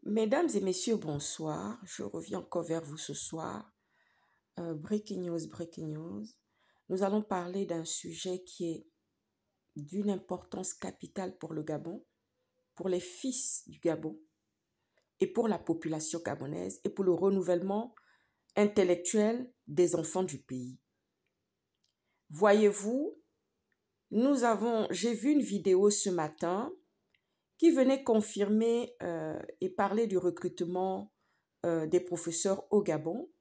Mesdames et messieurs, bonsoir. Je reviens encore vers vous ce soir. Breaking news, breaking news. Nous allons parler d'un sujet qui est d'une importance capitale pour le Gabon, pour les fils du Gabon et pour la population gabonaise et pour le renouvellement intellectuel des enfants du pays. Voyez-vous, j'ai vu une vidéo ce matin qui venait confirmer et parler du recrutement des professeurs au Gabon,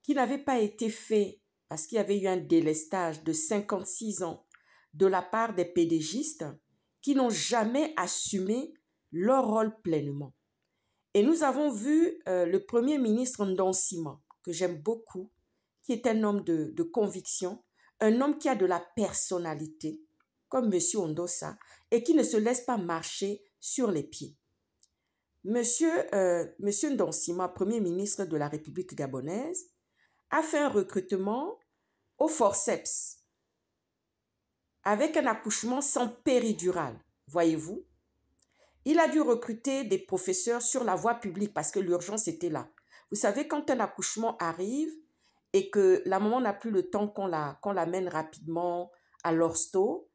qui n'avait pas été fait parce qu'il y avait eu un délestage de 56 ans de la part des pédégistes qui n'ont jamais assumé leur rôle pleinement. Et nous avons vu le Premier ministre Ndansima, que j'aime beaucoup, qui est un homme de conviction, un homme qui a de la personnalité, comme M. Ondossa, et qui ne se laisse pas marcher sur les pieds. Monsieur Ndansima, Premier ministre de la République gabonaise, a fait un recrutement au forceps avec un accouchement sans péridurale, voyez-vous. Il a dû recruter des professeurs sur la voie publique parce que l'urgence était là. Vous savez, quand un accouchement arrive et que la maman n'a plus le temps qu'on l'amène rapidement à l'hosto,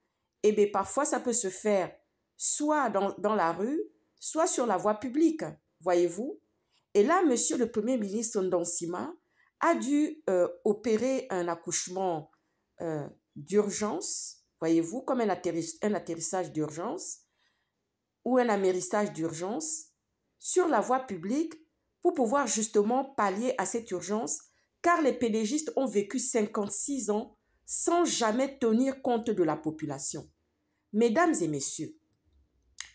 eh bien parfois ça peut se faire soit dans la rue, soit sur la voie publique, voyez-vous. Et là, monsieur le Premier ministre Ndansima a dû opérer un accouchement d'urgence, voyez-vous, comme un atterrissage d'urgence ou un amérissage d'urgence sur la voie publique pour pouvoir justement pallier à cette urgence, car les pédégistes ont vécu 56 ans sans jamais tenir compte de la population. Mesdames et messieurs,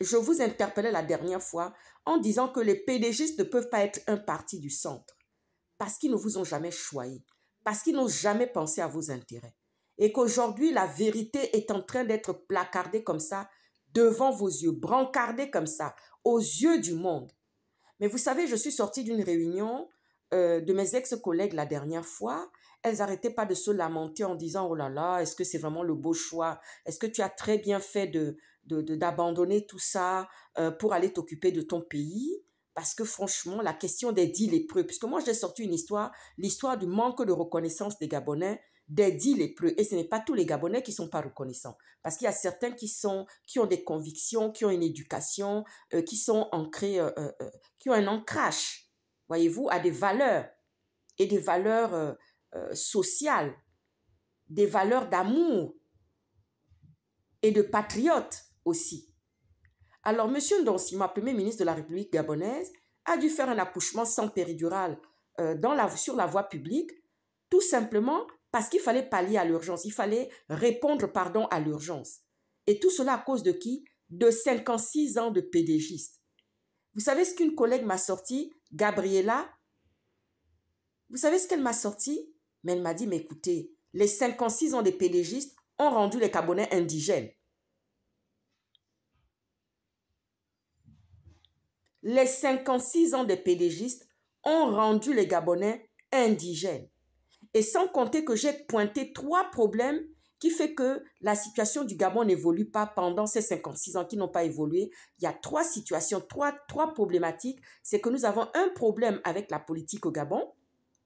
je vous interpellais la dernière fois en disant que les pédégistes ne peuvent pas être un parti du centre parce qu'ils ne vous ont jamais choisi, parce qu'ils n'ont jamais pensé à vos intérêts. Et qu'aujourd'hui, la vérité est en train d'être placardée comme ça devant vos yeux, brancardée comme ça, aux yeux du monde. Mais vous savez, je suis sortie d'une réunion de mes ex-collègues la dernière fois. Elles n'arrêtaient pas de se lamenter en disant « Oh là là, est-ce que c'est vraiment le beau choix? Est-ce que tu as très bien fait d'abandonner tout ça pour aller t'occuper de ton pays ?» Parce que franchement, la question des 10 lépreux, puisque moi j'ai sorti une histoire, l'histoire du manque de reconnaissance des Gabonais, des 10 lépreux. Et ce n'est pas tous les Gabonais qui ne sont pas reconnaissants. Parce qu'il y a certains qui ont des convictions, qui ont une éducation, qui sont ancrés, qui ont un ancrage, voyez-vous, à des valeurs et des valeurs sociales, des valeurs d'amour et de patriotes aussi. Alors, M. Ndansima, Premier ministre de la République gabonaise, a dû faire un accouchement sans péridurale sur la voie publique, tout simplement parce qu'il fallait pallier à l'urgence, il fallait répondre, à l'urgence. Et tout cela à cause de qui? De 56 ans de pédégistes. Vous savez ce qu'une collègue m'a sorti, Gabriela? Vous savez ce qu'elle m'a sorti? Mais elle m'a dit, mais écoutez, les 56 ans des pédégistes ont rendu les Gabonais indigènes. Les 56 ans des pédégistes ont rendu les Gabonais indigènes. Et sans compter que j'ai pointé 3 problèmes qui fait que la situation du Gabon n'évolue pas pendant ces 56 ans qui n'ont pas évolué. Il y a 3 situations, 3 problématiques. C'est que nous avons un problème avec la politique au Gabon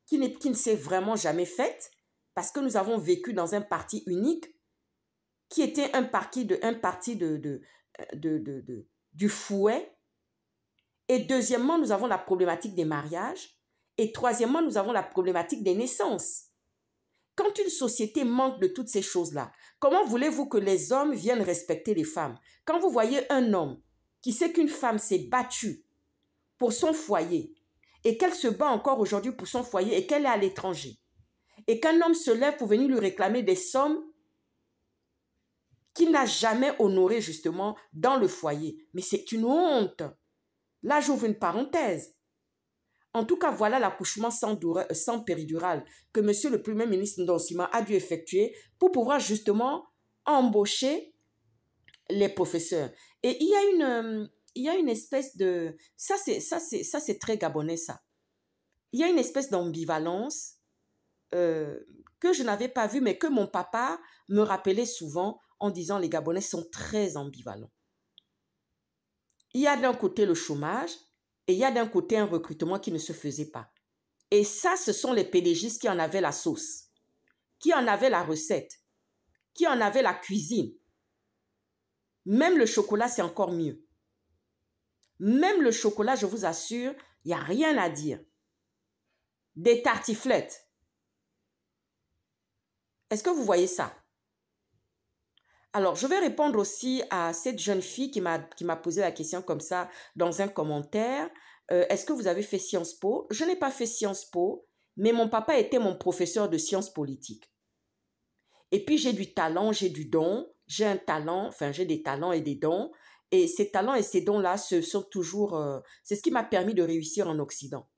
qui ne s'est vraiment jamais faite parce que nous avons vécu dans un parti unique qui était un parti du fouet. Et deuxièmement, nous avons la problématique des mariages. Et troisièmement, nous avons la problématique des naissances. Quand une société manque de toutes ces choses-là, comment voulez-vous que les hommes viennent respecter les femmes? Quand vous voyez un homme qui sait qu'une femme s'est battue pour son foyer et qu'elle se bat encore aujourd'hui pour son foyer et qu'elle est à l'étranger, et qu'un homme se lève pour venir lui réclamer des sommes qu'il n'a jamais honorées justement dans le foyer. Mais c'est une honte. Là, j'ouvre une parenthèse. En tout cas, voilà l'accouchement sans péridurale que monsieur le Premier ministre Ndansima a dû effectuer pour pouvoir justement embaucher les professeurs. Et il y a une espèce de... Ça, c'est très gabonais, ça. Il y a une espèce d'ambivalence que je n'avais pas vue, mais que mon papa me rappelait souvent en disant les Gabonais sont très ambivalents. Il y a d'un côté le chômage, Et il y a d'un côté un recrutement qui ne se faisait pas. Et ça, ce sont les PDGistes qui en avaient la sauce, qui en avaient la recette, qui en avaient la cuisine. Même le chocolat, c'est encore mieux. Même le chocolat, je vous assure, il n'y a rien à dire. Des tartiflettes. Est-ce que vous voyez ça? Alors, je vais répondre aussi à cette jeune fille qui m'a posé la question comme ça dans un commentaire. Est-ce que vous avez fait Sciences Po? Je n'ai pas fait Sciences Po, mais mon papa était mon professeur de sciences politiques. Et puis, j'ai du talent, j'ai du don. J'ai un talent, enfin, j'ai des talents et des dons. Et ces talents et ces dons-là, c'est ce qui m'a permis de réussir en Occident.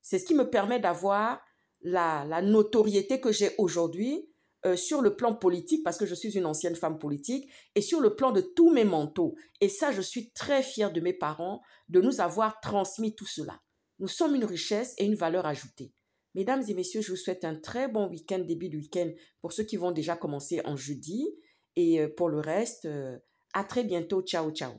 C'est ce qui me permet d'avoir la notoriété que j'ai aujourd'hui sur le plan politique, parce que je suis une ancienne femme politique, et sur le plan de tous mes mentors. Et ça, je suis très fière de mes parents de nous avoir transmis tout cela. Nous sommes une richesse et une valeur ajoutée. Mesdames et messieurs, je vous souhaite un très bon week-end, début de week-end pour ceux qui vont déjà commencer en jeudi. Et pour le reste, à très bientôt. Ciao, ciao.